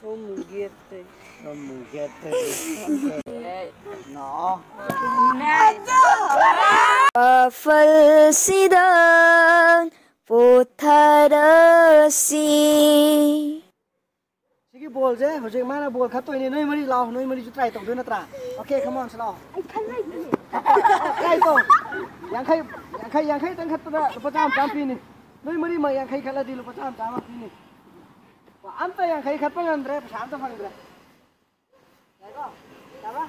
Somugete. Somugete. No. Falsidang potarasi. Sige ball je, hojek mana ball khat toy ni noi mari lao, noi mari ju try tong doi na tra. Okay, come on, slow. Ai khan lai ni. Try to. Yang khai tang khat da lupa cham pi ni. Noi mari ma yang khai khala di lupa cham pi ni. Wa anta yang khai khat pang andre, phan ta phang dre. Dai ko. Da ba?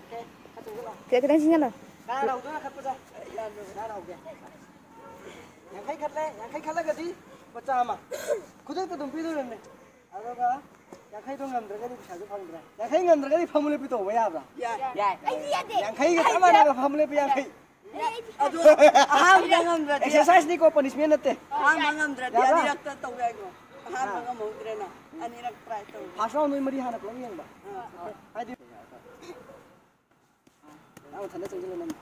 Okay, khat tu lo. Ke kadang singa lo. Da rau tu khat pa ja. Da rau ke. Yang khai khala ga di pa cham ma. Khudai ta dum pi do ne. Adoga yang khai dong ngam dra ga di pha ju phang dra. Yang khai ngam dra ga di famule pi to ba ya ba. Ya. Ai dia de. Yang khai ga tama na famule pi yang khai. Adu aham ngam dra. Exercise ni ko punishment natte. Aham ngam dra. Dia direkta to ga go. Aham ngam mo dra na. Ani rak try to. Hasao noi mari hana ko yang ba. Hai di. Ang thanda chung jile nam.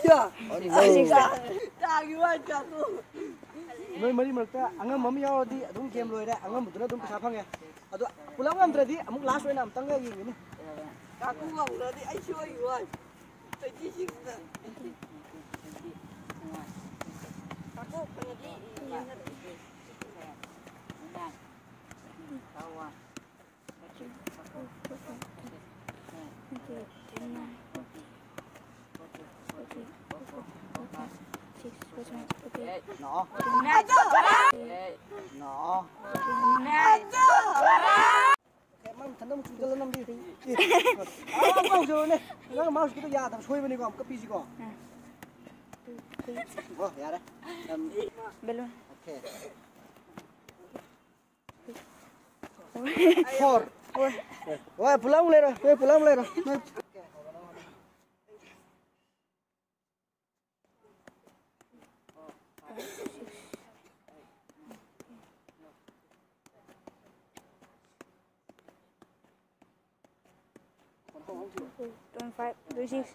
Ya, tagi wan ka tu. Noi mari marta angam mami yaw di adum game loi ra angam buduna dum pesa phange. Adu pulang ngam dradi amuk last oina am tanga yi ni. Ka ku ngam dradi ai shoi wan. 26 da. Ka ku pangadi yang na. Tawa. No. No. Kayak mam thanda chung jalan nam di. Mau jo ne. Nang mau kita ya tam soi bani ko am kapi ji ko. Oh, ya dah. Belum. Okay. 4. Wah, pulang mulai dah. Pulang mulai dah. Don't fight. 26.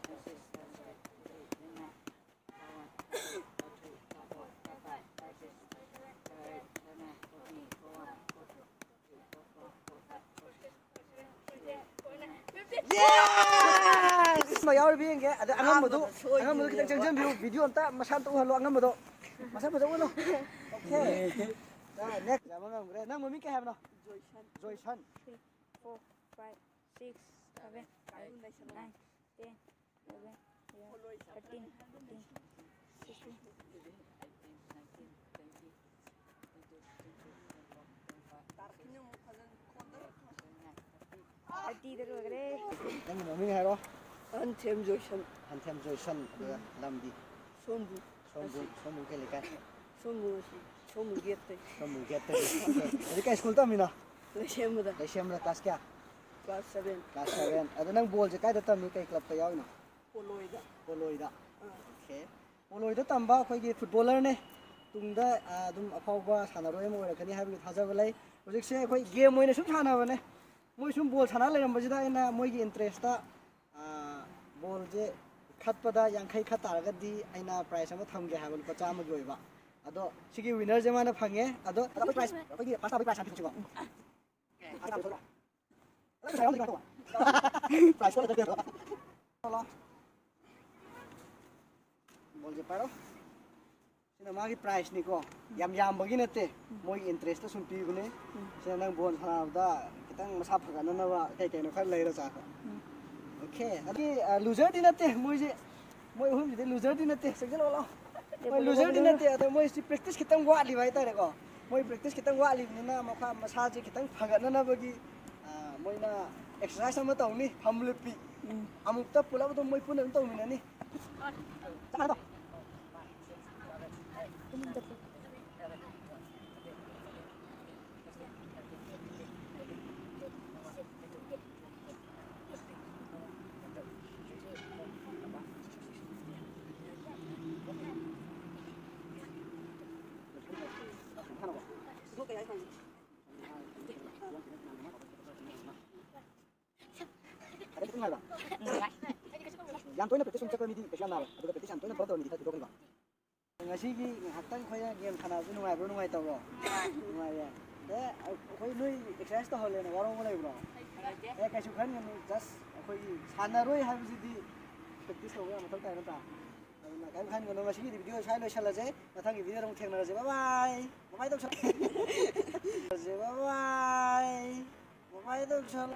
Yes! Mà yaw bi nge ada angam bodo kita jeng view video anta masan tu halo angam bodo. Masan bodo no. Okay. Nah, next ya mangam bre. Nang mami ke have no? Joyson. 3, 4, 5, 6, 7, 8, 9, 10, 11, 13, 14, 15. Nang mami hai ro. Anthem Joyson. Anthem Joyson lam di. Sombu ke lekan. Somugete. Somugete. Jadi kai school ta mina. Lesemda. Lesemda class kya? Class 7. Class 7. Ada nang ball je kai da tam ni kai club ta yaw na. Poloida. Poloida. Okay. Poloida tamba khoi gi footballer ne. Tungda dum afawba sanaroi mo ra kani habi thajaba lai. Project se khoi game moine sum thana bane. Moi sum ball thana lai ramba jida ina moi gi interest ta ball je khatpada yang khai khatar ga di aina prize ama thamge habal pa chama gi oiba. Ado sigi winner je mana phange ado prize khoi pasta prize santi chigo. Prize ko da Bol je paro. Sina magi price ni ko. Yam bagi nate. Moi interest sum pi bune. Sina nang bon ha da kitang masa phaga na wa kai kai no khar lai ra cha. Okay. Adi loser din nate moi je moi hum je loser din nate. Sagjal wala. Moi loser din nate ado moi si practice kitang wa li bai ta re ko. Moi practice kitang wa li ni na makha masa je kitang phaga na bagi moi na exercise sama tau ni hamlepi. Amuk ta pula to moi pun tau ni ni. Sama to. Ada ꯌꯥꯝ ꯇꯣꯏꯅ ꯄ꯭ꯔꯦꯛꯇꯤꯁ ꯁꯨꯝ ꯆꯠꯄ ꯃꯤꯗꯤ ꯀꯩꯁꯨ ꯌꯥꯝ ꯅꯥꯔꯣꯏ ꯑꯗꯨꯒ ꯄ꯭ꯔꯦꯛꯇꯤꯁ ꯌꯥꯝ ꯇꯣꯏꯅ ꯐꯔꯛ ꯇꯧꯕ ꯃꯤꯗꯤ ꯈꯔ ꯊꯣꯏꯗꯣꯛꯀꯅꯤꯀꯣ ꯉꯁꯤꯒꯤ ꯉꯥꯏꯍꯥꯛꯇꯪ ꯑꯩꯈꯣꯏꯅ ꯒꯦꯝ ꯁꯥꯟꯅꯕꯁꯤ ꯅꯨꯡꯉꯥꯏꯕ꯭ꯔꯣ ꯅꯨꯡꯉꯥꯏꯇꯕ꯭ꯔꯣ ꯅꯨꯡꯉꯥꯏꯌꯦ ꯑꯩꯈꯣꯏ ꯅꯣꯏ ꯑꯦꯛꯁꯔꯁꯥꯏꯁ ꯇꯧꯍꯜꯂꯦꯅ ꯋꯥꯔꯧꯕ ꯂꯩꯕ꯭ꯔꯣ ꯀꯩꯁꯨ ꯈꯟꯒꯅꯨ ꯖꯁ ꯑꯩꯈꯣꯏꯒꯤ ꯁꯥꯟꯅꯔꯣꯏ ꯍꯥꯏꯕꯁꯤꯗꯤ ꯄ꯭ꯔꯦꯛꯇꯤꯁ ꯇꯧꯕ ꯌꯥꯝ ꯃꯊꯧ ꯇꯥꯏ ꯅꯠꯇ꯭ꯔꯥ ꯑꯗꯨꯅ ꯀꯔꯤꯝ ꯈꯟꯒꯅꯨ ꯉꯁꯤꯒꯤꯗꯤ ꯚꯤꯗꯤꯑꯣ ꯁ꯭ꯋꯥꯏ ꯂꯣꯏꯁꯤꯜꯂꯁꯦ ꯃꯊꯪꯒꯤ ꯚꯤꯗꯤꯑꯣꯗ ꯑꯃꯨꯛ ꯊꯦꯡꯅꯔꯁꯦ ꯕꯥꯏ ꯕꯥꯏ ꯇꯧꯁꯜꯂꯁꯦ ꯕꯥꯏ ꯇꯧꯁꯜ